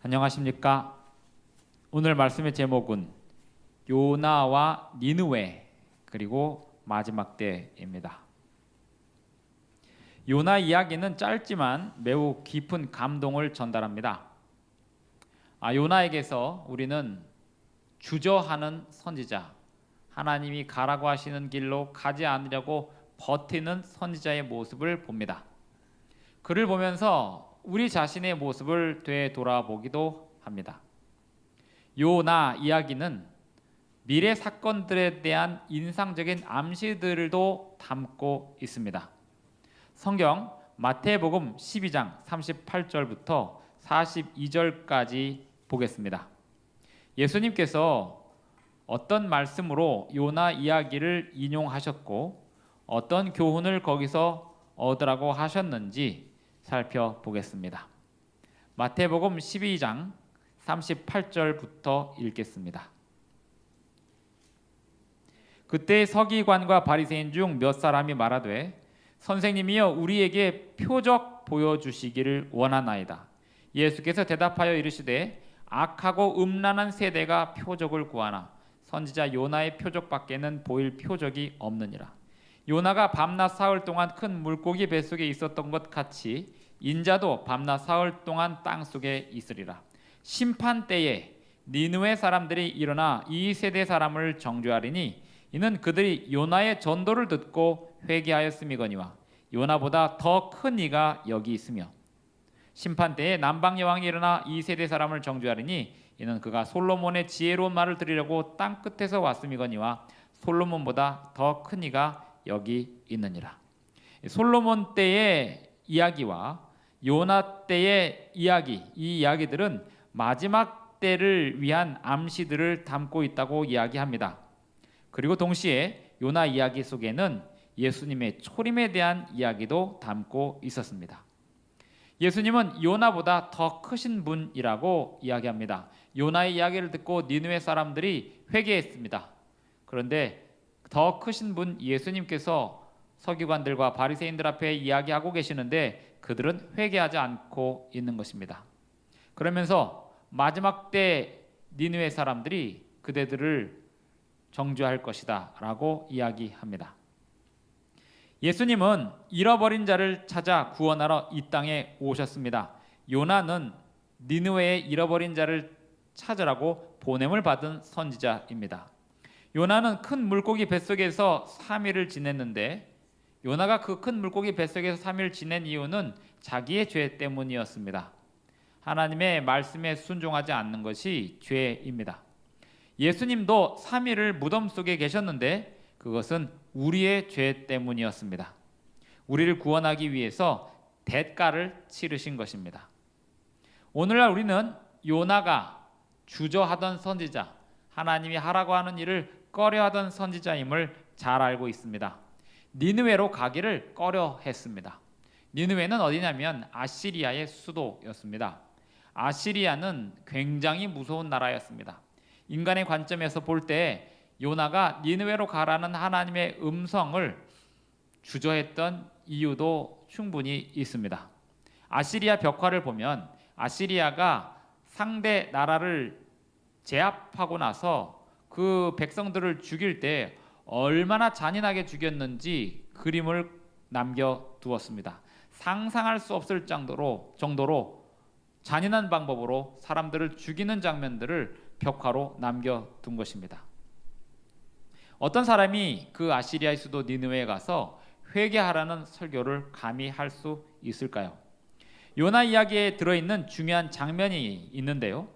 안녕하십니까? 오늘 말씀의 제목은 요나와 니느웨 그리고 마지막 때입니다. 요나 이야기는 짧지만 매우 깊은 감동을 전달합니다. 요나에게서 우리는 주저하는 선지자, 하나님이 가라고 하시는 길로 가지 않으려고 버티는 선지자의 모습을 봅니다. 그를 보면서 우리 자신의 모습을 되돌아보기도 합니다. 요나 이야기는 미래 사건들에 대한 인상적인 암시들도 담고 있습니다. 성경 마태복음 12장 38절부터 42절까지 보겠습니다. 예수님께서 어떤 말씀으로 요나 이야기를 인용하셨고 어떤 교훈을 거기서 얻으라고 하셨는지 살펴보겠습니다. 마태복음 12장 38절부터 읽겠습니다. 그때 서기관과 바리새인 중 몇 사람이 말하되 선생님이여 우리에게 표적 보여주시기를 원하나이다. 예수께서 대답하여 이르시되 악하고 음란한 세대가 표적을 구하나 선지자 요나의 표적밖에는 보일 표적이 없느니라. 요나가 밤낮 사흘 동안 큰 물고기 뱃속에 있었던 것 같이 인자도 밤낮 사흘 동안 땅속에 있으리라. 심판 때에 니느웨 사람들이 일어나 이 세대 사람을 정죄하리니 이는 그들이 요나의 전도를 듣고 회개하였음이거니와 요나보다 더 큰 이가 여기 있으며 심판 때에 남방 여왕이 일어나 이 세대 사람을 정죄하리니 이는 그가 솔로몬의 지혜로운 말을 들으려고 땅 끝에서 왔음이거니와 솔로몬보다 더 큰 이가 여기 있느니라. 솔로몬 때의 이야기와 요나 때의 이야기, 이 이야기들은 마지막 때를 위한 암시들을 담고 있다고 이야기합니다. 그리고 동시에 요나 이야기 속에는 예수님의 초림에 대한 이야기도 담고 있었습니다. 예수님은 요나보다 더 크신 분이라고 이야기합니다. 요나의 이야기를 듣고 니느웨 사람들이 회개했습니다. 그런데 더 크신 분 예수님께서 서기관들과 바리새인들 앞에 이야기하고 계시는데 그들은 회개하지 않고 있는 것입니다. 그러면서 마지막 때 니느웨 사람들이 그대들을 정죄할 것이다 라고 이야기합니다. 예수님은 잃어버린 자를 찾아 구원하러 이 땅에 오셨습니다. 요나는 니느웨의 잃어버린 자를 찾으라고 보냄을 받은 선지자입니다. 요나는 큰 물고기 뱃속에서 3일을 지냈는데 요나가 그 큰 물고기 뱃속에서 3일 지낸 이유는 자기의 죄 때문이었습니다. 하나님의 말씀에 순종하지 않는 것이 죄입니다. 예수님도 3일을 무덤 속에 계셨는데 그것은 우리의 죄 때문이었습니다. 우리를 구원하기 위해서 대가를 치르신 것입니다. 오늘날 우리는 요나가 주저하던 선지자, 하나님이 하라고 하는 일을 꺼려하던 선지자임을 잘 알고 있습니다. 니느웨로 가기를 꺼려했습니다. 니느웨는 어디냐면 아시리아의 수도였습니다. 아시리아는 굉장히 무서운 나라였습니다. 인간의 관점에서 볼 때 요나가 니느웨로 가라는 하나님의 음성을 주저했던 이유도 충분히 있습니다. 아시리아 벽화를 보면 아시리아가 상대 나라를 제압하고 나서 그 백성들을 죽일 때 얼마나 잔인하게 죽였는지 그림을 남겨두었습니다. 상상할 수 없을 정도로 잔인한 방법으로 사람들을 죽이는 장면들을 벽화로 남겨둔 것입니다. 어떤 사람이 그 아시리아의 수도 니느웨에 가서 회개하라는 설교를 감히 할 수 있을까요? 요나 이야기에 들어있는 중요한 장면이 있는데요.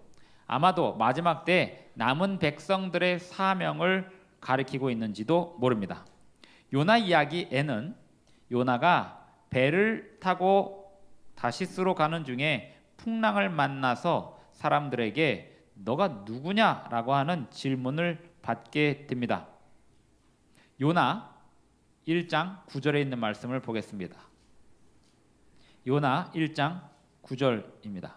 아마도 마지막 때 남은 백성들의 사명을 가리키고 있는지도 모릅니다. 요나 이야기에는 요나가 배를 타고 다시스로 가는 중에 풍랑을 만나서 사람들에게 너가 누구냐라고 하는 질문을 받게 됩니다. 요나 1장 9절에 있는 말씀을 보겠습니다. 요나 1장 9절입니다.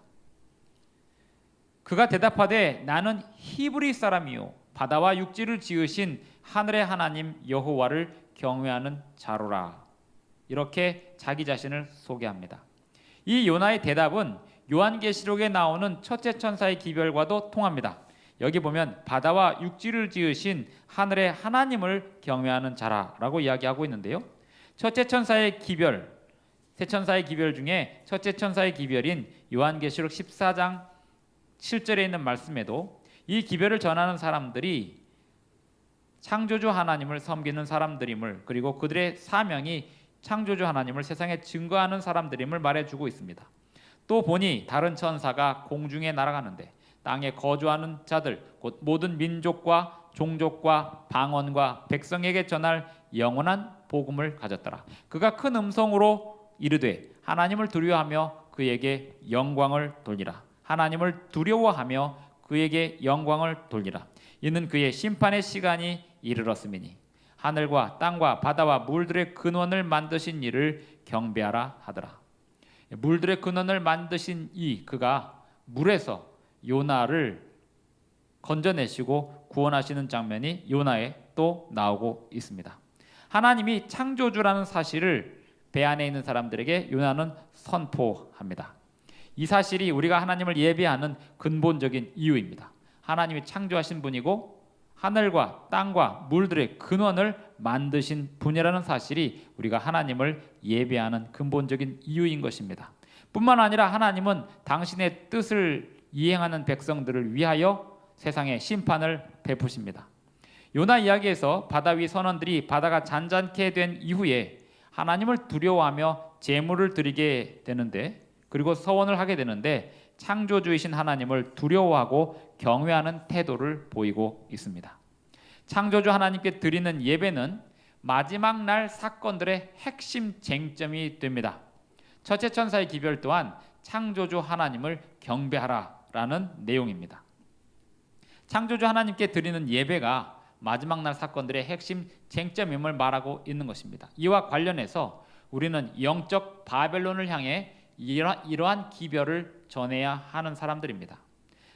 그가 대답하되 나는 히브리 사람이요 바다와 육지를 지으신 하늘의 하나님 여호와를 경외하는 자로라. 이렇게 자기 자신을 소개합니다. 이 요나의 대답은 요한계시록에 나오는 첫째 천사의 기별과도 통합니다. 여기 보면 바다와 육지를 지으신 하늘의 하나님을 경외하는 자라라고 이야기하고 있는데요. 첫째 천사의 기별, 세 천사의 기별 중에 첫째 천사의 기별인 요한계시록 14장 7절에 있는 말씀에도 이 기별을 전하는 사람들이 창조주 하나님을 섬기는 사람들임을, 그리고 그들의 사명이 창조주 하나님을 세상에 증거하는 사람들임을 말해주고 있습니다. 또 보니 다른 천사가 공중에 날아가는데 땅에 거주하는 자들 곧 모든 민족과 종족과 방언과 백성에게 전할 영원한 복음을 가졌더라. 그가 큰 음성으로 이르되 하나님을 두려워하며 그에게 영광을 돌리라. 하나님을 두려워하며 그에게 영광을 돌리라. 이는 그의 심판의 시간이 이르렀음이니 하늘과 땅과 바다와 물들의 근원을 만드신 이를 경배하라 하더라. 물들의 근원을 만드신 이 그가 물에서 요나를 건져내시고 구원하시는 장면이 요나에 또 나오고 있습니다. 하나님이 창조주라는 사실을 배 안에 있는 사람들에게 요나는 선포합니다. 이 사실이 우리가 하나님을 예배하는 근본적인 이유입니다. 하나님이 창조하신 분이고 하늘과 땅과 물들의 근원을 만드신 분이라는 사실이 우리가 하나님을 예배하는 근본적인 이유인 것입니다. 뿐만 아니라 하나님은 당신의 뜻을 이행하는 백성들을 위하여 세상에 심판을 베푸십니다. 요나 이야기에서 바다 위 선원들이 바다가 잔잔케 된 이후에 하나님을 두려워하며 제물을 드리게 되는데, 그리고 서원을 하게 되는데 창조주이신 하나님을 두려워하고 경외하는 태도를 보이고 있습니다. 창조주 하나님께 드리는 예배는 마지막 날 사건들의 핵심 쟁점이 됩니다. 첫째 천사의 기별 또한 창조주 하나님을 경배하라라는 내용입니다. 창조주 하나님께 드리는 예배가 마지막 날 사건들의 핵심 쟁점임을 말하고 있는 것입니다. 이와 관련해서 우리는 영적 바벨론을 향해 이러한 기별을 전해야 하는 사람들입니다.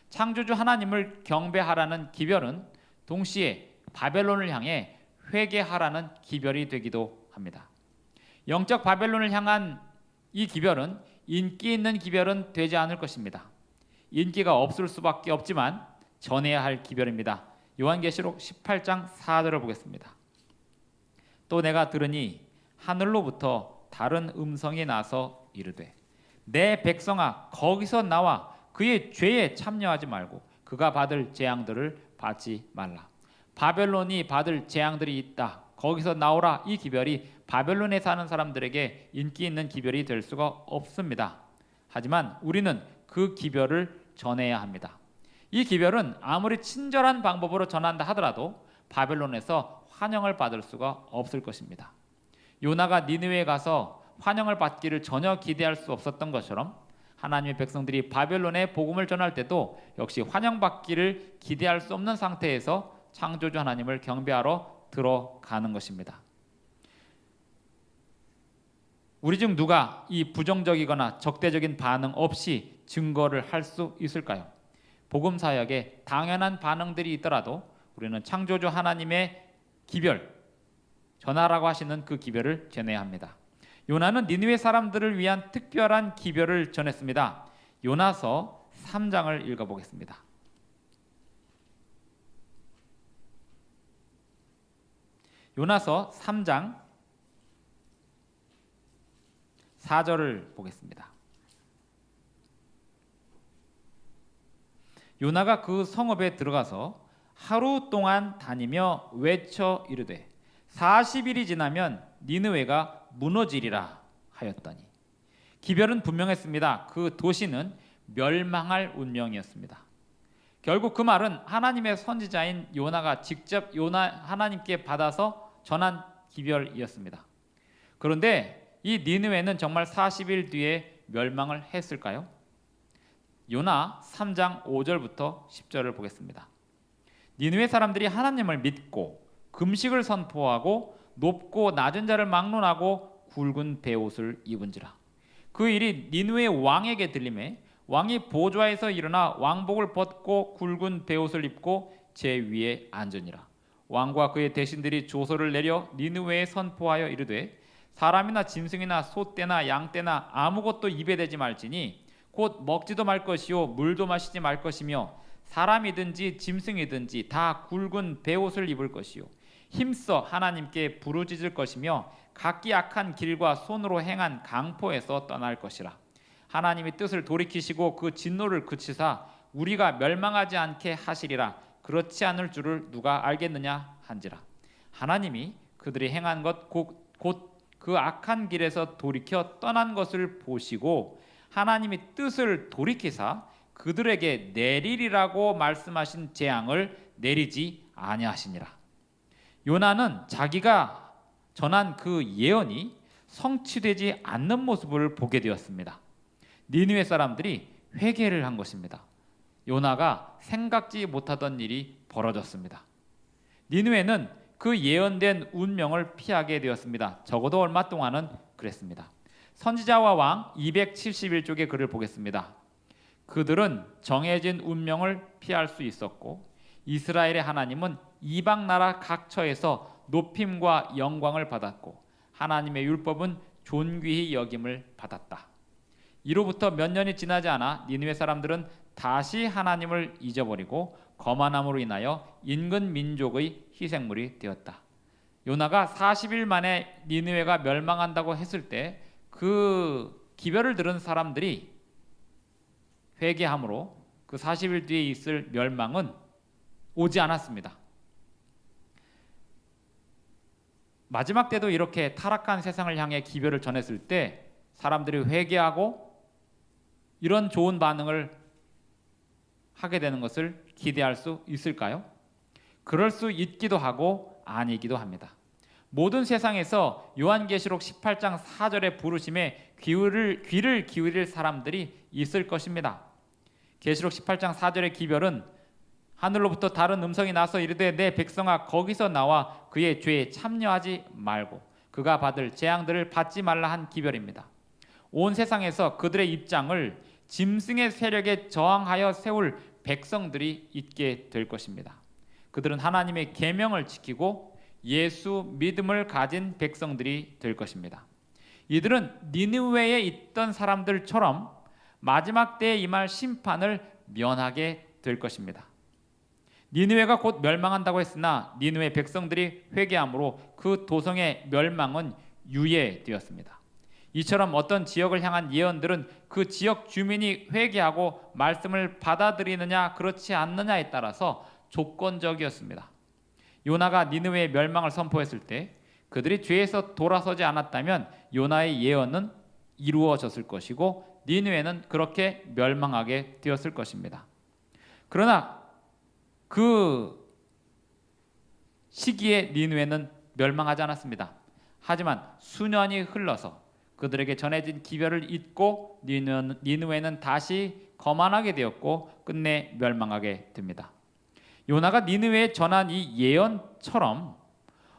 창조주 하나님을 경배하라는 기별은 동시에 바벨론을 향해 회개하라는 기별이 되기도 합니다. 영적 바벨론을 향한 이 기별은 인기 있는 기별은 되지 않을 것입니다. 인기가 없을 수밖에 없지만 전해야 할 기별입니다. 요한계시록 18장 4절을 보겠습니다. 또 내가 들으니 하늘로부터 다른 음성이 나서 이르되 내 백성아 거기서 나와 그의 죄에 참여하지 말고 그가 받을 재앙들을 받지 말라. 바벨론이 받을 재앙들이 있다. 거기서 나오라. 이 기별이 바벨론에 사는 사람들에게 인기 있는 기별이 될 수가 없습니다. 하지만 우리는 그 기별을 전해야 합니다. 이 기별은 아무리 친절한 방법으로 전한다 하더라도 바벨론에서 환영을 받을 수가 없을 것입니다. 요나가 니느웨에 가서 환영을 받기를 전혀 기대할 수 없었던 것처럼 하나님의 백성들이 바벨론에 복음을 전할 때도 역시 환영받기를 기대할 수 없는 상태에서 창조주 하나님을 경배하러 들어가는 것입니다. 우리 중 누가 이 부정적이거나 적대적인 반응 없이 증거를 할 수 있을까요? 복음 사역에 당연한 반응들이 있더라도 우리는 창조주 하나님의 기별, 전하라고 하시는 그 기별을 전해야 합니다. 요나는 니느웨 사람들을 위한 특별한 기별을 전했습니다. 요나서 3장을 읽어보겠습니다. 요나서 3장 4절을 보겠습니다. 요나가 그 성읍에 들어가서 하루 동안 다니며 외쳐 이르되 40일이 지나면 니느웨가 무너지리라 하였더니 기별은 분명했습니다. 그 도시는 멸망할 운명이었습니다. 결국 그 말은 하나님의 선지자인 요나가 직접 하나님께 받아서 전한 기별이었습니다. 그런데 이 니느웨는 정말 40일 뒤에 멸망을 했을까요? 요나 3장 5절부터 10절을 보겠습니다. 니느웨 사람들이 하나님을 믿고 금식을 선포하고 높고 낮은 자를 막론하고 굵은 베옷을 입은지라. 그 일이 니느웨 왕에게 들리매 왕이 보좌에서 일어나 왕복을 벗고 굵은 베옷을 입고 제 위에 앉으니라. 왕과 그의 대신들이 조서를 내려 니느웨에 선포하여 이르되 사람이나 짐승이나 소떼나 양떼나 아무것도 입에 대지 말지니 곧 먹지도 말 것이요 물도 마시지 말 것이며 사람이든지 짐승이든지 다 굵은 베옷을 입을 것이요 힘써 하나님께 부르짖을 것이며 각기 악한 길과 손으로 행한 강포에서 떠날 것이라. 하나님이 뜻을 돌이키시고 그 진노를 그치사 우리가 멸망하지 않게 하시리라. 그렇지 않을 줄을 누가 알겠느냐 한지라. 하나님이 그들이 행한 것 곧 그 악한 길에서 돌이켜 떠난 것을 보시고 하나님이 뜻을 돌이키사 그들에게 내리리라고 말씀하신 재앙을 내리지 아니하시니라. 요나는 자기가 전한 그 예언이 성취되지 않는 모습을 보게 되었습니다. 니느웨 사람들이 회개를 한 것입니다. 요나가 생각지 못하던 일이 벌어졌습니다. 니느웨는 그 예언된 운명을 피하게 되었습니다. 적어도 얼마 동안은 그랬습니다. 선지자와 왕 271쪽의 글을 보겠습니다. 그들은 정해진 운명을 피할 수 있었고 이스라엘의 하나님은 이방 나라 각처에서 높임과 영광을 받았고 하나님의 율법은 존귀히 여김을 받았다. 이로부터 몇 년이 지나지 않아 니느웨 사람들은 다시 하나님을 잊어버리고 거만함으로 인하여 인근 민족의 희생물이 되었다. 요나가 40일 만에 니느웨가 멸망한다고 했을 때 그 기별을 들은 사람들이 회개함으로 그 40일 뒤에 있을 멸망은 오지 않았습니다. 마지막 때도 이렇게 타락한 세상을 향해 기별을 전했을 때 사람들이 회개하고 이런 좋은 반응을 하게 되는 것을 기대할 수 있을까요? 그럴 수 있기도 하고 아니기도 합니다. 모든 세상에서 요한계시록 18장 4절의 부르심에 귀를 기울일 사람들이 있을 것입니다. 계시록 18장 4절의 기별은 하늘로부터 다른 음성이 나서 이르되 내 백성아 거기서 나와 그의 죄에 참여하지 말고 그가 받을 재앙들을 받지 말라 한 기별입니다. 온 세상에서 그들의 입장을 짐승의 세력에 저항하여 세울 백성들이 있게 될 것입니다. 그들은 하나님의 계명을 지키고 예수 믿음을 가진 백성들이 될 것입니다. 이들은 니느웨에 있던 사람들처럼 마지막 때에 임할 심판을 면하게 될 것입니다. 니느웨가 곧 멸망한다고 했으나 니느웨 백성들이 회개함으로 그 도성의 멸망은 유예되었습니다. 이처럼 어떤 지역을 향한 예언들은 그 지역 주민이 회개하고 말씀을 받아들이느냐 그렇지 않느냐에 따라서 조건적이었습니다. 요나가 니느웨의 멸망을 선포했을 때 그들이 죄에서 돌아서지 않았다면 요나의 예언은 이루어졌을 것이고 니느웨는 그렇게 멸망하게 되었을 것입니다. 그러나 그 시기에 니느웨는 멸망하지 않았습니다. 하지만 수년이 흘러서 그들에게 전해진 기별을 잊고 니느웨는 다시 거만하게 되었고 끝내 멸망하게 됩니다. 요나가 니느웨에 전한 이 예언처럼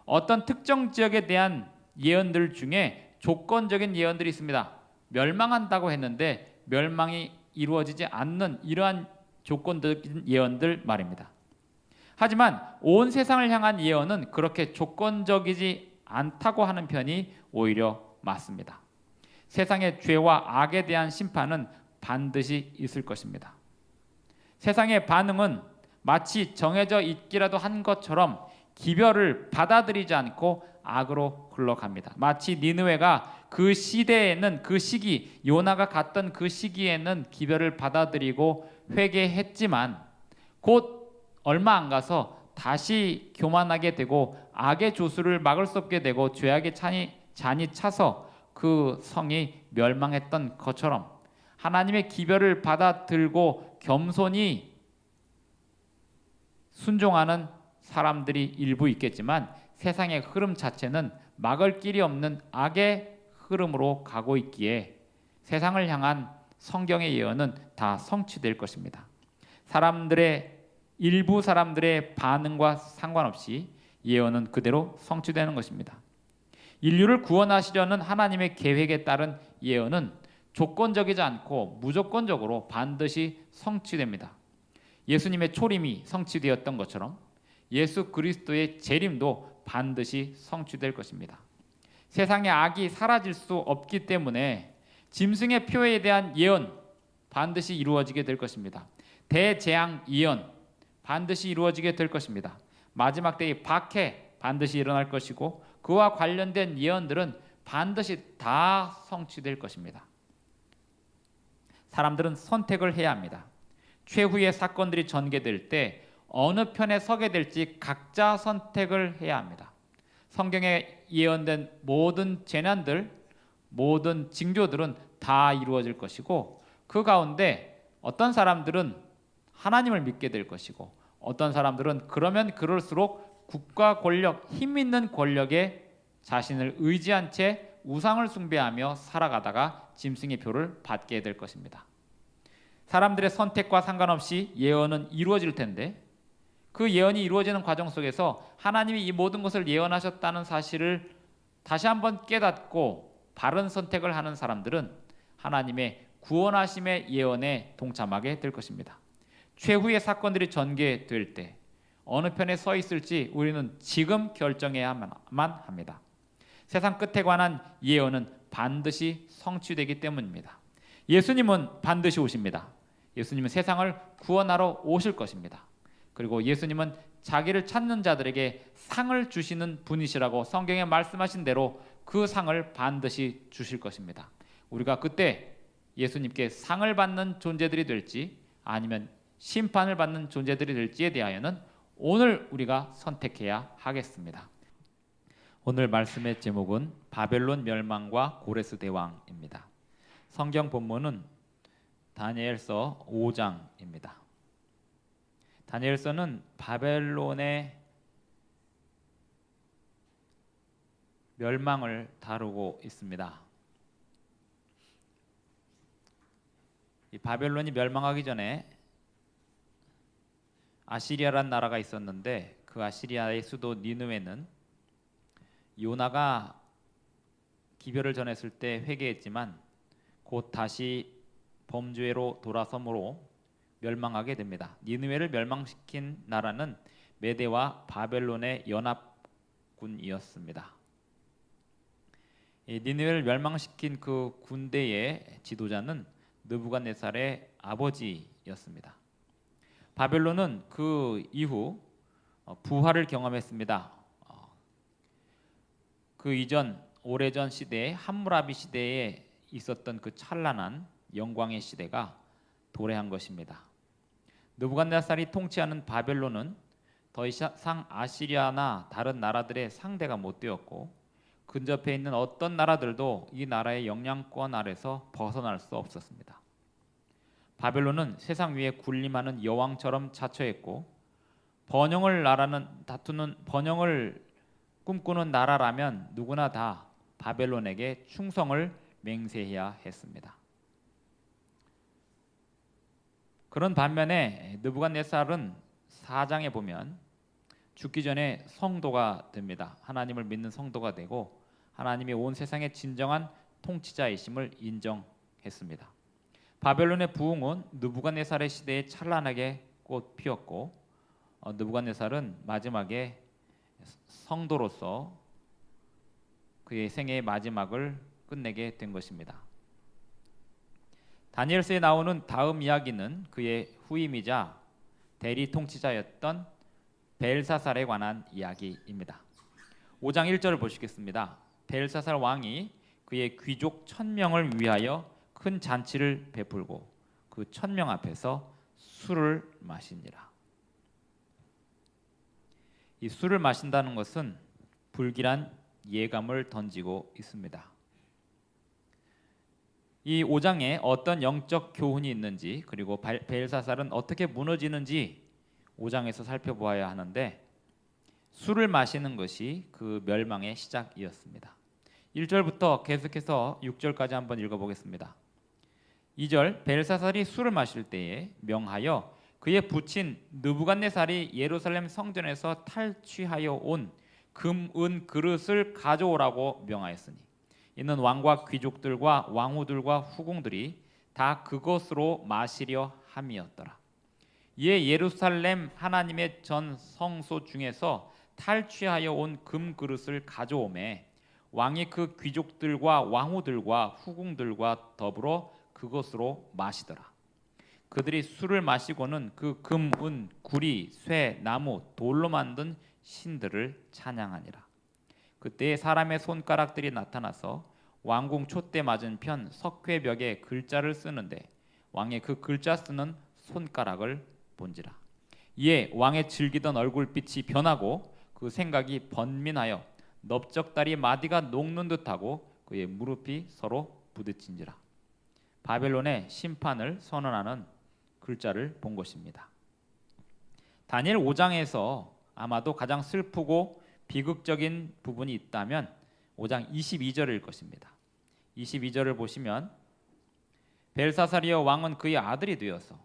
어떤 특정 지역에 대한 예언들 중에 조건적인 예언들이 있습니다. 멸망한다고 했는데 멸망이 이루어지지 않는 이러한 조건적인 예언들 말입니다. 하지만 온 세상을 향한 예언은 그렇게 조건적이지 않다고 하는 편이 오히려 맞습니다. 세상의 죄와 악에 대한 심판은 반드시 있을 것입니다. 세상의 반응은 마치 정해져 있기라도 한 것처럼 기별을 받아들이지 않고 악으로 흘러갑니다. 마치 니느웨가 그 시대에는 그 시기 요나가 갔던 그 시기에는 기별을 받아들이고 회개했지만 곧 얼마 안 가서 다시 교만하게 되고 악의 조수를 막을 수 없게 되고 죄악의 잔이 차서 그 성이 멸망했던 것처럼 하나님의 기별을 받아들고 겸손히 순종하는 사람들이 일부 있겠지만 세상의 흐름 자체는 막을 길이 없는 악의 흐름으로 가고 있기에 세상을 향한 성경의 예언은 다 성취될 것입니다. 일부 사람들의 반응과 상관없이 예언은 그대로 성취되는 것입니다. 인류를 구원하시려는 하나님의 계획에 따른 예언은 조건적이지 않고 무조건적으로 반드시 성취됩니다. 예수님의 초림이 성취되었던 것처럼 예수 그리스도의 재림도 반드시 성취될 것입니다. 세상의 악이 사라질 수 없기 때문에 짐승의 표에 대한 예언 반드시 이루어지게 될 것입니다. 대재앙 예언 반드시 이루어지게 될 것입니다. 마지막 때의 박해 반드시 일어날 것이고 그와 관련된 예언들은 반드시 다 성취될 것입니다. 사람들은 선택을 해야 합니다. 최후의 사건들이 전개될 때 어느 편에 서게 될지 각자 선택을 해야 합니다. 성경에 예언된 모든 재난들, 모든 징조들은 다 이루어질 것이고 그 가운데 어떤 사람들은 하나님을 믿게 될 것이고 어떤 사람들은 그러면 그럴수록 국가 권력, 힘 있는 권력에 자신을 의지한 채 우상을 숭배하며 살아가다가 짐승의 표를 받게 될 것입니다. 사람들의 선택과 상관없이 예언은 이루어질 텐데 그 예언이 이루어지는 과정 속에서 하나님이 이 모든 것을 예언하셨다는 사실을 다시 한번 깨닫고 바른 선택을 하는 사람들은 하나님의 구원하심의 예언에 동참하게 될 것입니다. 최후의 사건들이 전개될 때 어느 편에 서 있을지 우리는 지금 결정해야만 합니다. 세상 끝에 관한 예언은 반드시 성취되기 때문입니다. 예수님은 반드시 오십니다. 예수님은 세상을 구원하러 오실 것입니다. 그리고 예수님은 자기를 찾는 자들에게 상을 주시는 분이시라고 성경에 말씀하신 대로 그 상을 반드시 주실 것입니다. 우리가 그때 예수님께 상을 받는 존재들이 될지 아니면 심판을 받는 존재들이 될지에 대하여는 오늘 우리가 선택해야 하겠습니다. 오늘 말씀의 제목은 바벨론 멸망과 고레스 대왕입니다. 성경 본문은 다니엘서 5장입니다. 다니엘서는 바벨론의 멸망을 다루고 있습니다. 이 바벨론이 멸망하기 전에 아시리아란 나라가 있었는데 그 아시리아의 수도 니느웨는 요나가 기별을 전했을 때 회개했지만 곧 다시 범죄로 돌아섬으로 멸망하게 됩니다. 니느웨를 멸망시킨 나라는 메대와 바벨론의 연합군이었습니다. 니느웨를 멸망시킨 그 군대의 지도자는 느부갓네살의 아버지였습니다. 바벨론은 그 이후 부활을 경험했습니다. 그 이전 오래전 시대에 함무라비 시대에 있었던 그 찬란한 영광의 시대가 도래한 것입니다. 느부갓네살이 통치하는 바벨론은 더 이상 아시리아나 다른 나라들의 상대가 못 되었고 근접해 있는 어떤 나라들도 이 나라의 영향권 아래서 벗어날 수 없었습니다. 바벨론은 세상 위에 군림하는 여왕처럼 자처했고 번영을 꿈꾸는 나라라면 누구나 다 바벨론에게 충성을 맹세해야 했습니다. 그런 반면에 느부갓네살은 4장에 보면 죽기 전에 성도가 됩니다. 하나님을 믿는 성도가 되고 하나님이 온 세상의 진정한 통치자이심을 인정했습니다. 바벨론의 부흥은 느부갓네살의 시대에 찬란하게 꽃 피었고 느부갓네살은 마지막에 성도로서 그의 생애의 마지막을 끝내게 된 것입니다. 다니엘서에 나오는 다음 이야기는 그의 후임이자 대리 통치자였던 벨사살에 관한 이야기입니다. 5장 1절을 보시겠습니다. 벨사살 왕이 그의 귀족 1000명을 위하여 큰 잔치를 베풀고 그 1000명 앞에서 술을 마시니라. 이 술을 마신다는 것은 불길한 예감을 던지고 있습니다. 이 5장에 어떤 영적 교훈이 있는지 그리고 벨사살은 어떻게 무너지는지 5장에서 살펴보아야 하는데 술을 마시는 것이 그 멸망의 시작이었습니다. 1절부터 계속해서 6절까지 한번 읽어보겠습니다. 2절 벨사살이 술을 마실 때에 명하여 그의 부친 느부갓네살이 예루살렘 성전에서 탈취하여 온 금, 은 그릇을 가져오라고 명하였으니 이는 왕과 귀족들과 왕후들과 후궁들이 다 그것으로 마시려 함이었더라. 이에 예루살렘 하나님의 전 성소 중에서 탈취하여 온 금 그릇을 가져오매 왕이 그 귀족들과 왕후들과 후궁들과 더불어 그것으로 마시더라. 그들이 술을 마시고는 그 금, 은, 구리, 쇠, 나무, 돌로 만든 신들을 찬양하니라. 그때에 사람의 손가락들이 나타나서 왕궁 촛대 맞은편 석회벽에 글자를 쓰는데 왕의 그 글자 쓰는 손가락을 본지라. 이에 왕의 즐기던 얼굴빛이 변하고 그 생각이 번민하여 넓적다리 마디가 녹는 듯하고 그의 무릎이 서로 부딪힌지라. 바벨론의 심판을 선언하는 글자를 본 것입니다. 다니엘 5장에서 아마도 가장 슬프고 비극적인 부분이 있다면 5장 22절일 것입니다. 22절을 보시면 벨사사리여 왕은 그의 아들이 되어서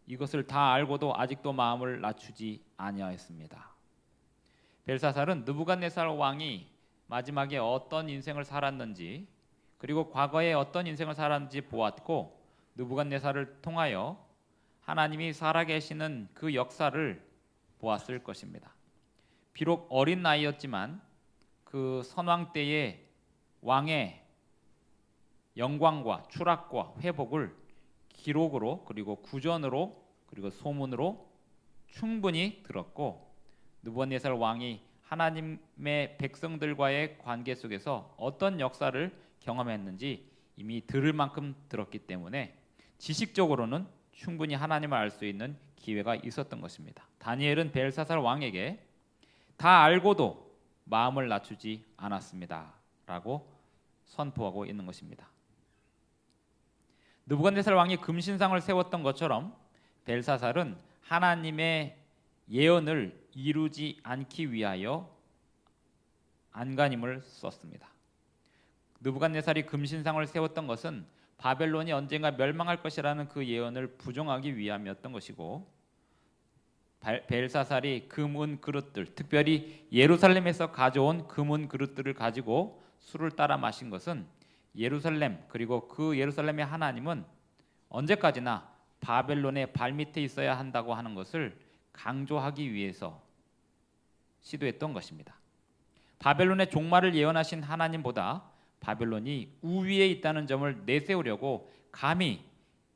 이것을 다 알고도 아직도 마음을 낮추지 아니하였습니다. 벨사살은 느부갓네살 왕이 마지막에 어떤 인생을 살았는지 그리고 과거에 어떤 인생을 살았는지 보았고 느부갓네살을 통하여 하나님이 살아계시는 그 역사를 보았을 것입니다. 비록 어린 나이였지만 그 선왕 때의 왕의 영광과 추락과 회복을 기록으로 그리고 구전으로 그리고 소문으로 충분히 들었고 느부갓네살 왕이 하나님의 백성들과의 관계 속에서 어떤 역사를 경험했는지 이미 들을 만큼 들었기 때문에 지식적으로는 충분히 하나님을 알 수 있는 기회가 있었던 것입니다. 다니엘은 벨사살 왕에게 다 알고도 마음을 낮추지 않았습니다 라고 선포하고 있는 것입니다. 느부갓네살 왕이 금신상을 세웠던 것처럼 벨사살은 하나님의 예언을 이루지 않기 위하여 안간힘을 썼습니다. 느부갓네살이 금신상을 세웠던 것은 바벨론이 언젠가 멸망할 것이라는 그 예언을 부정하기 위함이었던 것이고 벨사살이 금은 그릇들, 특별히 예루살렘에서 가져온 금은 그릇들을 가지고 술을 따라 마신 것은 예루살렘 그리고 그 예루살렘의 하나님은 언제까지나 바벨론의 발밑에 있어야 한다고 하는 것을 강조하기 위해서 시도했던 것입니다. 바벨론의 종말을 예언하신 하나님보다 바벨론이 우위에 있다는 점을 내세우려고 감히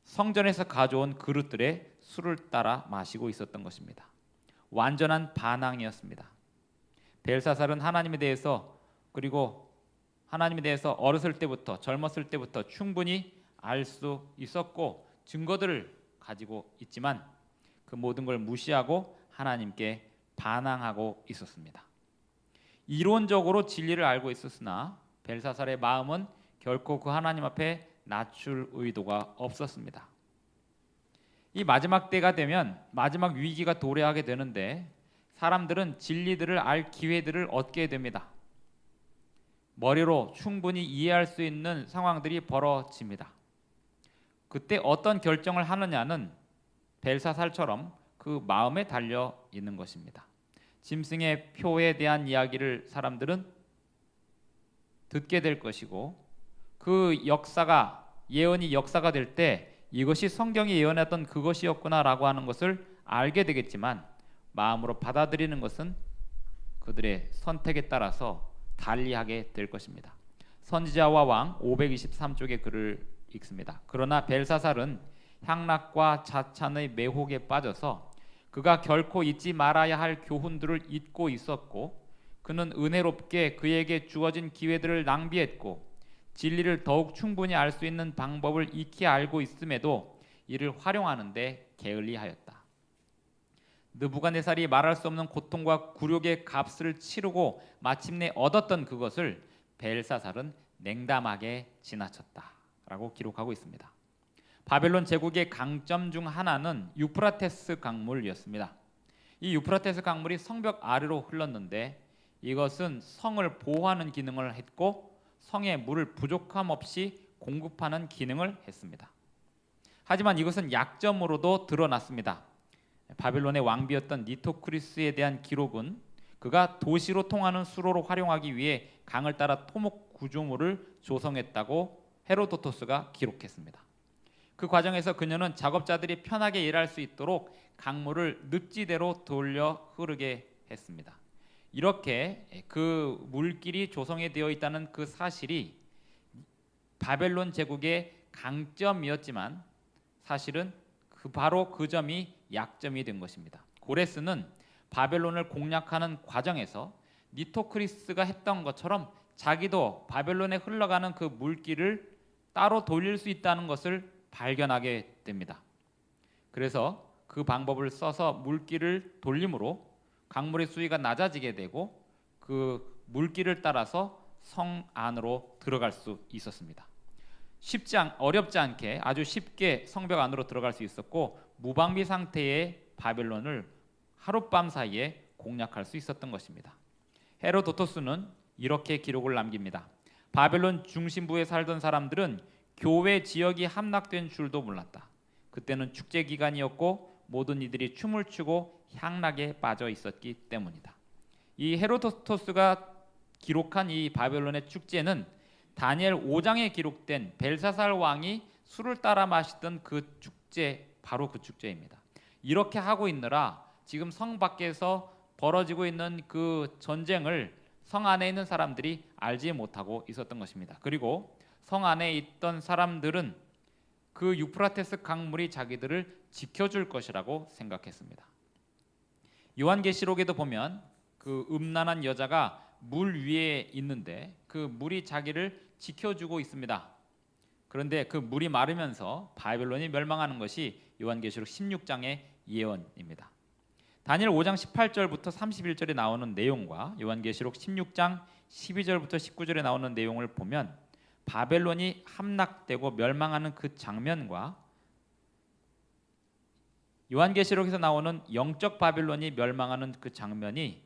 성전에서 가져온 그릇들에 술을 따라 마시고 있었던 것입니다. 완전한 반항이었습니다. 벨사살은 하나님에 대해서 그리고 하나님에 대해서 어렸을 때부터 젊었을 때부터 충분히 알 수 있었고 증거들을 가지고 있지만 그 모든 걸 무시하고 하나님께 반항하고 있었습니다. 이론적으로 진리를 알고 있었으나 벨사살의 마음은 결코 그 하나님 앞에 낮출 의도가 없었습니다. 이 마지막 때가 되면 마지막 위기가 도래하게 되는데 사람들은 진리들을 알 기회들을 얻게 됩니다. 머리로 충분히 이해할 수 있는 상황들이 벌어집니다. 그때 어떤 결정을 하느냐는 벨사살처럼 그 마음에 달려 있는 것입니다. 짐승의 표에 대한 이야기를 사람들은 듣게 될 것이고 그 역사가 예언이 역사가 될 때 이것이 성경이 예언했던 그것이었구나라고 하는 것을 알게 되겠지만 마음으로 받아들이는 것은 그들의 선택에 따라서 달리하게 될 것입니다. 선지자와 왕 523쪽의 글을 읽습니다. 그러나 벨사살은 향락과 자찬의 매혹에 빠져서 그가 결코 잊지 말아야 할 교훈들을 잊고 있었고 그는 은혜롭게 그에게 주어진 기회들을 낭비했고 진리를 더욱 충분히 알 수 있는 방법을 익히 알고 있음에도 이를 활용하는데 게을리하였다. 느부갓네살이 말할 수 없는 고통과 굴욕의 값을 치르고 마침내 얻었던 그것을 벨사살은 냉담하게 지나쳤다라고 기록하고 있습니다. 바벨론 제국의 강점 중 하나는 유프라테스 강물이었습니다. 이 유프라테스 강물이 성벽 아래로 흘렀는데 이것은 성을 보호하는 기능을 했고 성에 물을 부족함 없이 공급하는 기능을 했습니다. 하지만 이것은 약점으로도 드러났습니다. 바벨론의 왕비였던 니토크리스에 대한 기록은 그가 도시로 통하는 수로로 활용하기 위해 강을 따라 토목 구조물을 조성했다고 헤로도토스가 기록했습니다. 그 과정에서 그녀는 작업자들이 편하게 일할 수 있도록 강물을 늪지대로 돌려 흐르게 했습니다. 이렇게 그 물길이 조성이 되어 있다는 그 사실이 바벨론 제국의 강점이었지만 사실은 바로 그 점이 약점이 된 것입니다. 고레스는 바벨론을 공략하는 과정에서 니토크리스가 했던 것처럼 자기도 바벨론에 흘러가는 그 물길을 따로 돌릴 수 있다는 것을 발견하게 됩니다. 그래서 그 방법을 써서 물길을 돌림으로 강물의 수위가 낮아지게 되고 그 물길을 따라서 성 안으로 들어갈 수 있었습니다. 어렵지 않게 아주 쉽게 성벽 안으로 들어갈 수 있었고 무방비 상태의 바벨론을 하룻밤 사이에 공략할 수 있었던 것입니다. 헤로도토스는 이렇게 기록을 남깁니다. 바벨론 중심부에 살던 사람들은 교회 지역이 함락된 줄도 몰랐다. 그때는 축제 기간이었고 모든 이들이 춤을 추고 향락에 빠져 있었기 때문이다. 이 헤로도토스가 기록한 이 바벨론의 축제는 다니엘 5장에 기록된 벨사살 왕이 술을 따라 마시던 그 축제, 바로 그 축제입니다. 이렇게 하고 있느라 지금 성 밖에서 벌어지고 있는 그 전쟁을 성 안에 있는 사람들이 알지 못하고 있었던 것입니다. 그리고 성 안에 있던 사람들은 그 유프라테스 강물이 자기들을 지켜줄 것이라고 생각했습니다. 요한계시록에도 보면 그 음란한 여자가 물 위에 있는데 그 물이 자기를 지켜주고 있습니다. 그런데 그 물이 마르면서 바벨론이 멸망하는 것이 요한계시록 16장의 예언입니다. 다니엘 5장 18절부터 31절에 나오는 내용과 요한계시록 16장 12절부터 19절에 나오는 내용을 보면 바벨론이 함락되고 멸망하는 그 장면과 요한계시록에서 나오는 영적 바벨론이 멸망하는 그 장면이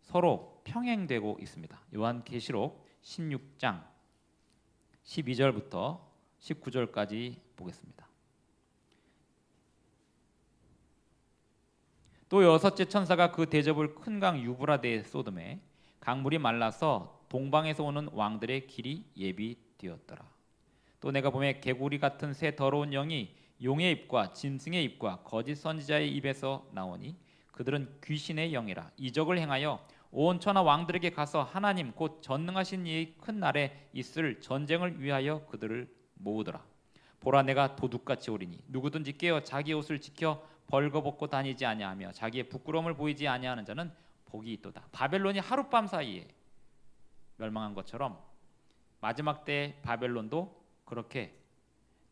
서로 평행되고 있습니다. 요한계시록 16장 12절부터 19절까지 보겠습니다. 또 여섯째 천사가 그 대접을 큰 강 유브라데에 쏟음에 강물이 말라서 동방에서 오는 왕들의 길이 예비되었더라. 또 내가 보매 개구리 같은 새 더러운 영이 용의 입과 짐승의 입과 거짓 선지자의 입에서 나오니 그들은 귀신의 영이라. 이적을 행하여 온 천하 왕들에게 가서 하나님 곧 전능하신 이의 큰 날에 있을 전쟁을 위하여 그들을 모으더라. 보라, 내가 도둑같이 오리니 누구든지 깨어 자기 옷을 지켜 벌거벗고 다니지 아니하며 자기의 부끄러움을 보이지 아니하는 자는 복이 있도다. 바벨론이 하룻밤 사이에 멸망한 것처럼 마지막 때 바벨론도 그렇게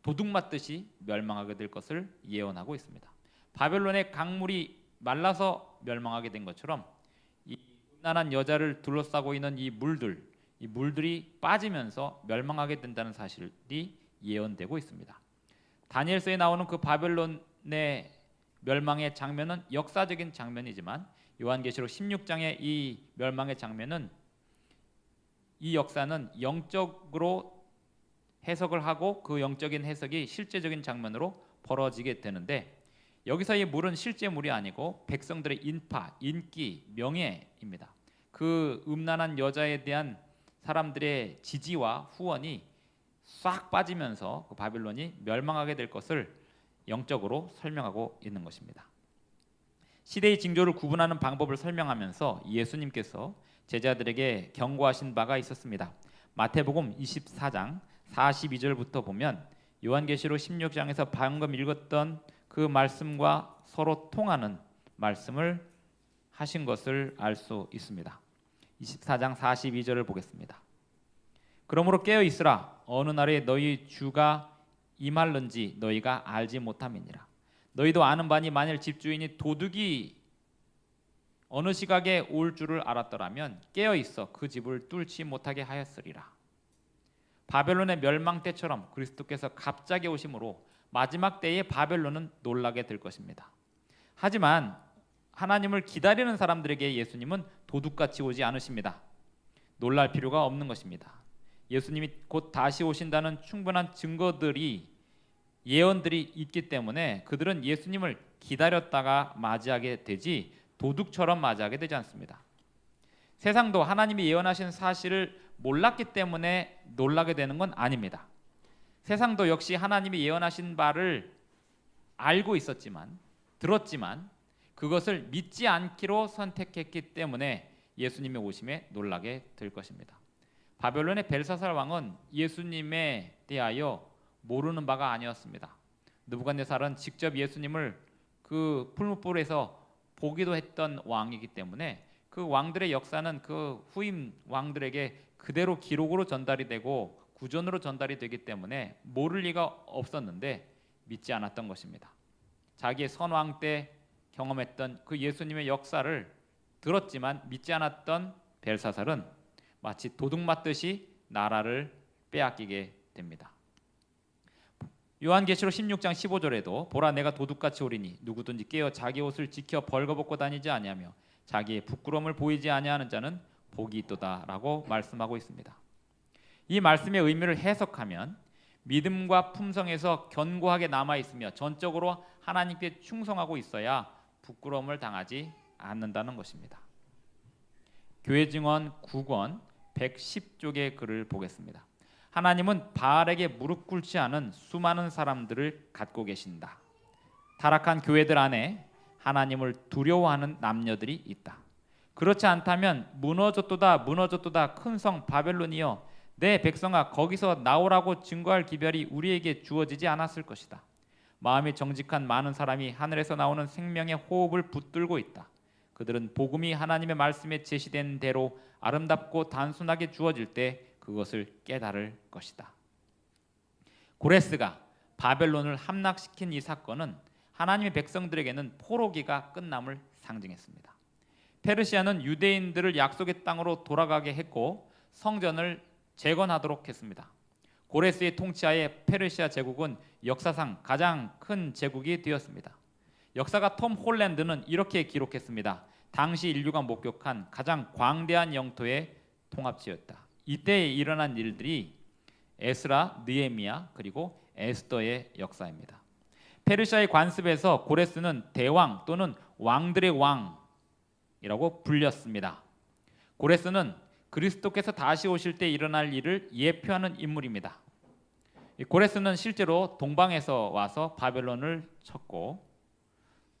도둑 맞듯이 멸망하게 될 것을 예언하고 있습니다. 바벨론의 강물이 말라서 멸망하게 된 것처럼 이 음란한 여자를 둘러싸고 있는 이 물들이 빠지면서 멸망하게 된다는 사실이 예언되고 있습니다. 다니엘서에 나오는 그 바벨론의 멸망의 장면은 역사적인 장면이지만 요한계시록 16장의 이 멸망의 장면은 이 역사는 영적으로 해석을 하고 그 영적인 해석이 실제적인 장면으로 벌어지게 되는데 여기서 이 물은 실제 물이 아니고 백성들의 인파, 인기, 명예입니다. 그 음란한 여자에 대한 사람들의 지지와 후원이 싹 빠지면서 그 바빌론이 멸망하게 될 것을 영적으로 설명하고 있는 것입니다. 시대의 징조를 구분하는 방법을 설명하면서 예수님께서 제자들에게 경고하신 바가 있었습니다. 마태복음 24장 42절부터 보면 요한계시록 16장에서 방금 읽었던 그 말씀과 서로 통하는 말씀을 하신 것을 알 수 있습니다. 24장 42절을 보겠습니다. 그러므로 깨어 있으라. 어느 날에 너희 주가 임할는지 너희가 알지 못함이니라. 너희도 아는 바니 만일 집주인이 도둑이 어느 시각에 올 줄을 알았더라면 깨어 있어 그 집을 뚫지 못하게 하였으리라. 바벨론의 멸망 때처럼 그리스도께서 갑자기 오심으로 마지막 때에 바벨론은 놀라게 될 것입니다. 하지만 하나님을 기다리는 사람들에게 예수님은 도둑같이 오지 않으십니다. 놀랄 필요가 없는 것입니다. 예수님이 곧 다시 오신다는 충분한 증거들이 예언들이 있기 때문에 그들은 예수님을 기다렸다가 맞이하게 되지 도둑처럼 맞이하게 되지 않습니다. 세상도 하나님이 예언하신 사실을 몰랐기 때문에 놀라게 되는 건 아닙니다. 세상도 역시 하나님이 예언하신 바를 알고 있었지만 들었지만 그것을 믿지 않기로 선택했기 때문에 예수님의 오심에 놀라게 될 것입니다. 바벨론의 벨사살 왕은 예수님에 대하여 모르는 바가 아니었습니다. 느부갓네살은 직접 예수님을 그 풀무불에서 보기도 했던 왕이기 때문에 그 왕들의 역사는 그 후임 왕들에게 그대로 기록으로 전달이 되고 구전으로 전달이 되기 때문에 모를 리가 없었는데 믿지 않았던 것입니다. 자기의 선왕 때 경험했던 그 예수님의 역사를 들었지만 믿지 않았던 벨사살은 마치 도둑 맞듯이 나라를 빼앗기게 됩니다. 요한계시록 16장 15절에도 보라 내가 도둑같이 오리니 누구든지 깨어 자기 옷을 지켜 벌거벗고 다니지 아니하며 자기의 부끄러움을 보이지 아니하는 자는 복이 있도다라고 말씀하고 있습니다. 이 말씀의 의미를 해석하면 믿음과 품성에서 견고하게 남아 있으며 전적으로 하나님께 충성하고 있어야 부끄러움을 당하지 않는다는 것입니다. 교회 증언 9권 110쪽의 글을 보겠습니다. 하나님은 바알에게 무릎 꿇지 않은 수많은 사람들을 갖고 계신다. 타락한 교회들 안에 하나님을 두려워하는 남녀들이 있다. 그렇지 않다면 무너졌도다 큰 성 바벨론이여 내 백성아 거기서 나오라고 증거할 기별이 우리에게 주어지지 않았을 것이다. 마음이 정직한 많은 사람이 하늘에서 나오는 생명의 호흡을 붙들고 있다. 그들은 복음이 하나님의 말씀에 제시된 대로 아름답고 단순하게 주어질 때 그것을 깨달을 것이다. 고레스가 바벨론을 함락시킨 이 사건은 하나님의 백성들에게는 포로기가 끝남을 상징했습니다. 페르시아는 유대인들을 약속의 땅으로 돌아가게 했고 성전을 재건하도록 했습니다. 고레스의 통치하에 페르시아 제국은 역사상 가장 큰 제국이 되었습니다. 역사가 톰 홀랜드는 이렇게 기록했습니다. 당시 인류가 목격한 가장 광대한 영토의 통합지였다. 이때 일어난 일들이 에스라, 느헤미야 그리고 에스더의 역사입니다. 페르시아의 관습에서 고레스는 대왕 또는 왕들의 왕이라고 불렸습니다. 고레스는 그리스도께서 다시 오실 때 일어날 일을 예표하는 인물입니다. 고레스는 실제로 동방에서 와서 바벨론을 쳤고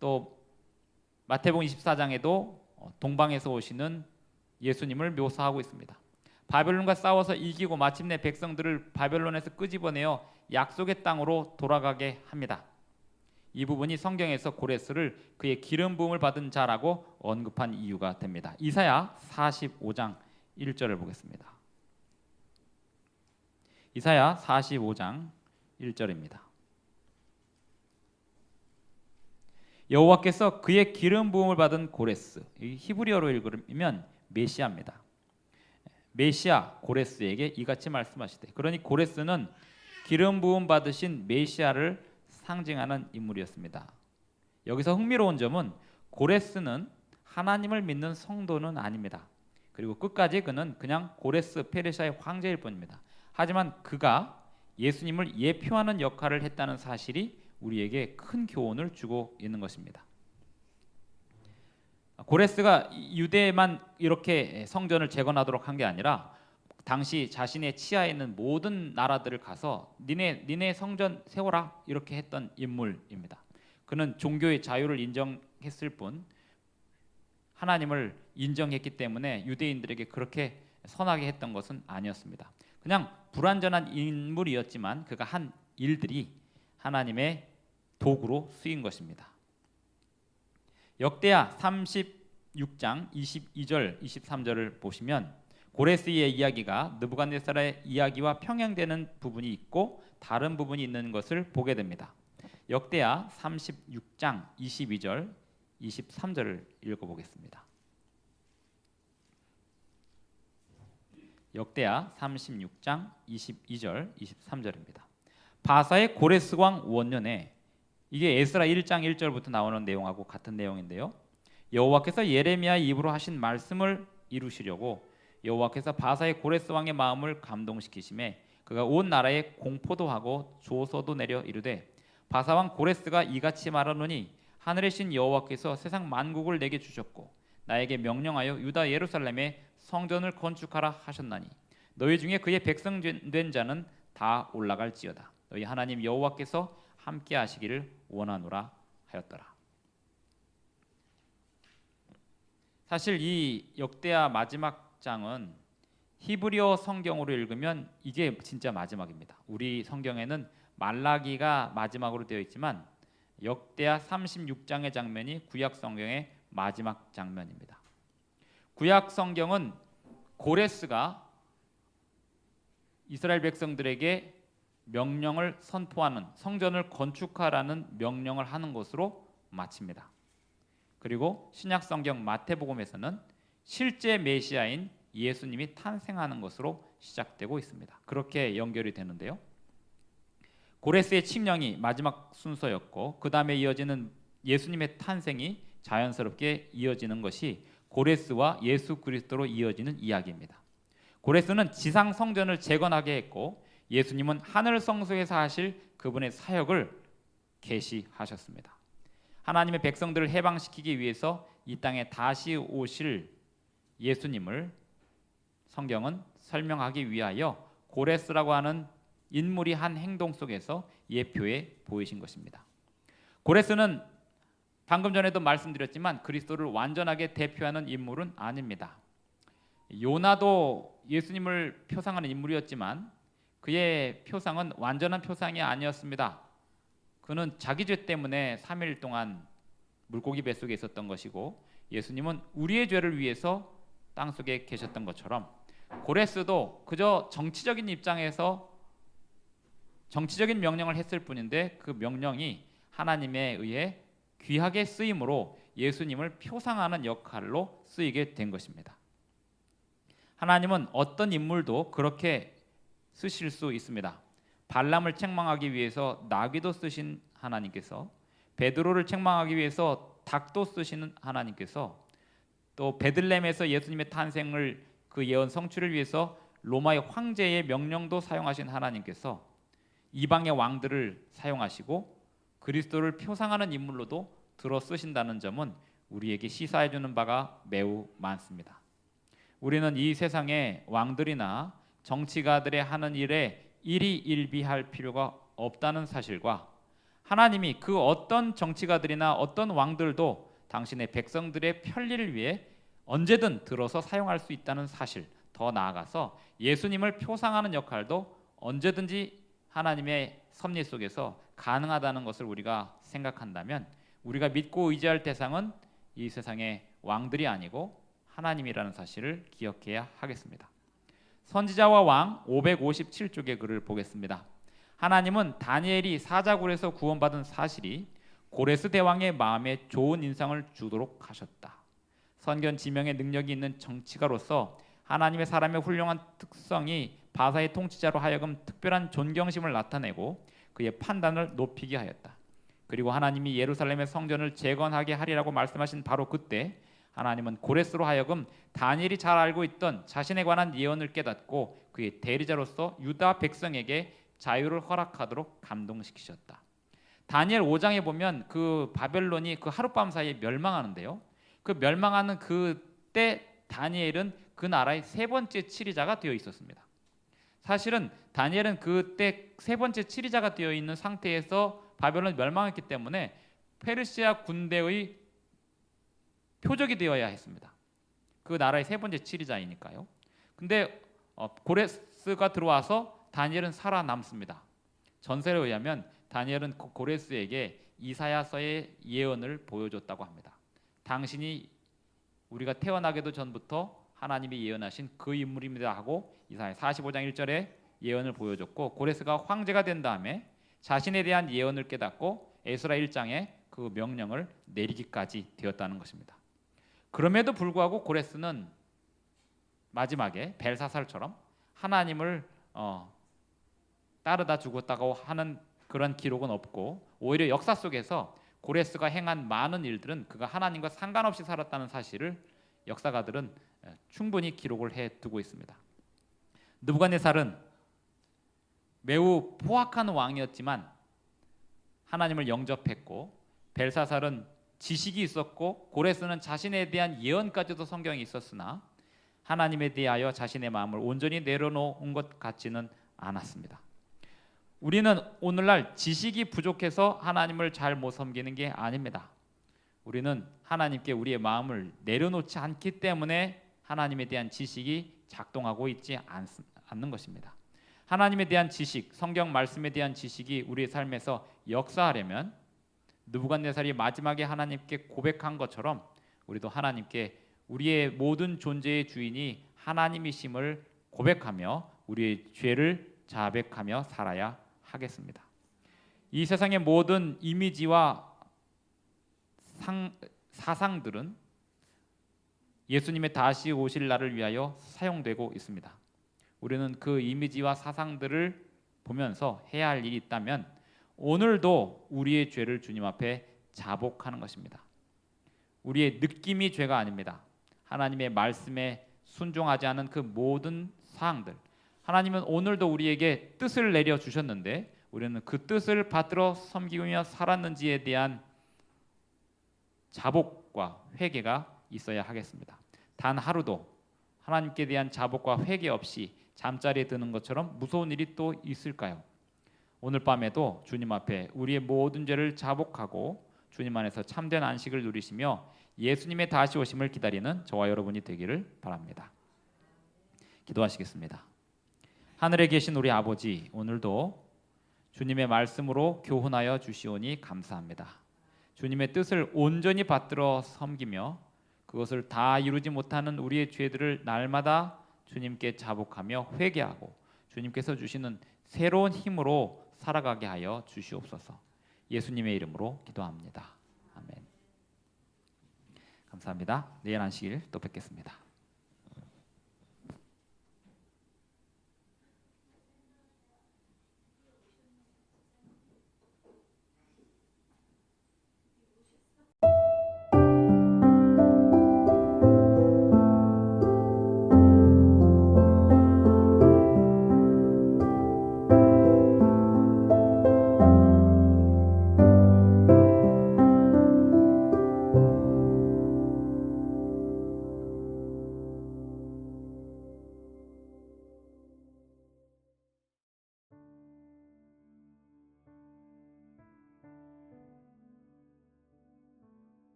또 마태복음 24장에도 동방에서 오시는 예수님을 묘사하고 있습니다. 바벨론과 싸워서 이기고 마침내 백성들을 바벨론에서 끄집어내어 약속의 땅으로 돌아가게 합니다. 이 부분이 성경에서 고레스를 그의 기름 부음을 받은 자라고 언급한 이유가 됩니다. 이사야 45장 1절을 보겠습니다. 이사야 45장 1절입니다. 여호와께서 그의 기름 부음을 받은 고레스, 히브리어로 읽으면 메시아입니다. 메시아 고레스에게 이같이 말씀하시되, 그러니 고레스는 기름 부음 받으신 메시아를 상징하는 인물이었습니다. 여기서 흥미로운 점은 고레스는 하나님을 믿는 성도는 아닙니다. 그리고 끝까지 그는 그냥 고레스 페르시아의 황제일 뿐입니다. 하지만 그가 예수님을 예표하는 역할을 했다는 사실이 우리에게 큰 교훈을 주고 있는 것입니다. 고레스가 유대에만 이렇게 성전을 재건하도록 한 게 아니라 당시 자신의 치하에 있는 모든 나라들을 가서 니네 성전 세워라 이렇게 했던 인물입니다. 그는 종교의 자유를 인정했을 뿐 하나님을 인정했기 때문에 유대인들에게 그렇게 선하게 했던 것은 아니었습니다. 그냥 불완전한 인물이었지만 그가 한 일들이 하나님의 도구로 쓰인 것입니다. 역대하 36장 22절 23절을 보시면 고레스의 이야기가 느부갓네살의 이야기와 평행되는 부분이 있고 다른 부분이 있는 것을 보게 됩니다. 역대하 36장 22절 23절을 읽어보겠습니다. 역대하 36장 22절 23절입니다. 바사의 고레스 왕 원년에, 이게 에스라 1장 1절부터 나오는 내용하고 같은 내용인데요. 여호와께서 예레미야의 입으로 하신 말씀을 이루시려고 여호와께서 바사의 고레스 왕의 마음을 감동시키심에 그가 온 나라에 공포도 하고 조서도 내려 이르되, 바사 왕 고레스가 이같이 말하노니 하늘의 신 여호와께서 세상 만국을 내게 주셨고 나에게 명령하여 유다 예루살렘에 성전을 건축하라 하셨나니 너희 중에 그의 백성 된 자는 다 올라갈지어다. 너희 하나님 여호와께서 함께 하시기를 원하노라 하였더라. 사실 이 역대하 마지막 장은 히브리어 성경으로 읽으면 이게 진짜 마지막입니다. 우리 성경에는 말라기가 마지막으로 되어 있지만 역대하 36장의 장면이 구약 성경의 마지막 장면입니다. 구약 성경은 고레스가 이스라엘 백성들에게 명령을 선포하는, 성전을 건축하라는 명령을 하는 것으로 마칩니다. 그리고 신약 성경 마태복음에서는 실제 메시아인 예수님이 탄생하는 것으로 시작되고 있습니다. 그렇게 연결이 되는데요. 고레스의 칙령이 마지막 순서였고 그 다음에 이어지는 예수님의 탄생이 자연스럽게 이어지는 것이 고레스와 예수 그리스도로 이어지는 이야기입니다. 고레스는 지상 성전을 재건하게 했고 예수님은 하늘 성소에서 하실 그분의 사역을 계시하셨습니다. 하나님의 백성들을 해방시키기 위해서 이 땅에 다시 오실 예수님을 성경은 설명하기 위하여 고레스라고 하는 인물이 한 행동 속에서 예표에 보이신 것입니다. 고레스는 방금 전에도 말씀드렸지만 그리스도를 완전하게 대표하는 인물은 아닙니다. 요나도 예수님을 표상하는 인물이었지만 그의 표상은 완전한 표상이 아니었습니다. 그는 자기 죄 때문에 3일 동안 물고기 뱃속에 있었던 것이고 예수님은 우리의 죄를 위해서 땅속에 계셨던 것처럼 고레스도 그저 정치적인 입장에서 정치적인 명령을 했을 뿐인데 그 명령이 하나님에 의해 귀하게 쓰임으로 예수님을 표상하는 역할로 쓰이게 된 것입니다. 하나님은 어떤 인물도 그렇게 쓰실 수 있습니다. 발람을 책망하기 위해서 나귀도 쓰신 하나님께서, 베드로를 책망하기 위해서 닭도 쓰시는 하나님께서, 또 베들레헴에서 예수님의 탄생을 그 예언 성취를 위해서 로마의 황제의 명령도 사용하신 하나님께서 이방의 왕들을 사용하시고 그리스도를 표상하는 인물로도 들어 쓰신다는 점은 우리에게 시사해 주는 바가 매우 많습니다. 우리는 이 세상의 왕들이나 정치가들의 하는 일에 일희일비할 필요가 없다는 사실과 하나님이 그 어떤 정치가들이나 어떤 왕들도 당신의 백성들의 편리를 위해 언제든 들어서 사용할 수 있다는 사실, 더 나아가서 예수님을 표상하는 역할도 언제든지 하나님의 섭리 속에서 가능하다는 것을 우리가 생각한다면 우리가 믿고 의지할 대상은 이 세상의 왕들이 아니고 하나님이라는 사실을 기억해야 하겠습니다. 선지자와 왕 557쪽의 글을 보겠습니다. 하나님은 다니엘이 사자굴에서 구원받은 사실이 고레스 대왕의 마음에 좋은 인상을 주도록 하셨다. 선견 지명의 능력이 있는 정치가로서 하나님의 사람의 훌륭한 특성이 바사의 통치자로 하여금 특별한 존경심을 나타내고 그의 판단을 높이게 하였다. 그리고 하나님이 예루살렘의 성전을 재건하게 하리라고 말씀하신 바로 그때 하나님은 고레스로 하여금 다니엘이 잘 알고 있던 자신에 관한 예언을 깨닫고 그의 대리자로서 유다 백성에게 자유를 허락하도록 감동시키셨다. 다니엘 5장에 보면 그 바벨론이 그 하룻밤 사이에 멸망하는데요. 그 멸망하는 그때 다니엘은 그 나라의 세 번째 치리자가 되어 있었습니다. 사실은 다니엘은 그때 세 번째 치리자가 되어 있는 상태에서 바벨론이 멸망했기 때문에 페르시아 군대의 표적이 되어야 했습니다. 그 나라의 세 번째 치리자이니까요. 근데 고레스가 들어와서 다니엘은 살아남습니다. 전설에 의하면 다니엘은 고레스에게 이사야서의 예언을 보여줬다고 합니다. 당신이 우리가 태어나기도 전부터 하나님이 예언하신 그 인물입니다 하고 이사야 45장 1절에 예언을 보여줬고 고레스가 황제가 된 다음에 자신에 대한 예언을 깨닫고 에스라 1장에 그 명령을 내리기까지 되었다는 것입니다. 그럼에도 불구하고 고레스는 마지막에 벨사살처럼 하나님을 따르다 죽었다고 하는 그런 기록은 없고 오히려 역사 속에서 고레스가 행한 많은 일들은 그가 하나님과 상관없이 살았다는 사실을 역사가들은 충분히 기록을 해두고 있습니다. 느부갓네살은 매우 포악한 왕이었지만 하나님을 영접했고 벨사살은 지식이 있었고 고레스는 자신에 대한 예언까지도 성경에 있었으나 하나님에 대하여 자신의 마음을 온전히 내려놓은 것 같지는 않았습니다. 우리는 오늘날 지식이 부족해서 하나님을 잘 못 섬기는 게 아닙니다. 우리는 하나님께 우리의 마음을 내려놓지 않기 때문에 하나님에 대한 지식이 작동하고 있지 않는 것입니다. 하나님에 대한 지식, 성경 말씀에 대한 지식이 우리의 삶에서 역사하려면 느부갓네살이 마지막에 하나님께 고백한 것처럼 우리도 하나님께 우리의 모든 존재의 주인이 하나님이심을 고백하며 우리의 죄를 자백하며 살아야 하겠습니다. 이 세상의 모든 이미지와 사상들은 예수님의 다시 오실 날을 위하여 사용되고 있습니다. 우리는 그 이미지와 사상들을 보면서 해야 할 일이 있다면 오늘도 우리의 죄를 주님 앞에 자복하는 것입니다. 우리의 느낌이 죄가 아닙니다. 하나님의 말씀에 순종하지 않은 그 모든 사항들, 하나님은 오늘도 우리에게 뜻을 내려주셨는데 우리는 그 뜻을 받들어 섬기며 살았는지에 대한 자복과 회개가 있어야 하겠습니다. 단 하루도 하나님께 대한 자복과 회개 없이 잠자리에 드는 것처럼 무서운 일이 또 있을까요? 오늘 밤에도 주님 앞에 우리의 모든 죄를 자복하고 주님 안에서 참된 안식을 누리시며 예수님의 다시 오심을 기다리는 저와 여러분이 되기를 바랍니다. 기도하시겠습니다. 하늘에 계신 우리 아버지, 오늘도 주님의 말씀으로 교훈하여 주시오니 감사합니다. 주님의 뜻을 온전히 받들어 섬기며 그것을 다 이루지 못하는 우리의 죄들을 날마다 주님께 자복하며 회개하고 주님께서 주시는 새로운 힘으로 살아가게 하여 주시옵소서. 예수님의 이름으로 기도합니다. 아멘. 감사합니다. 내일 안식일 또 뵙겠습니다.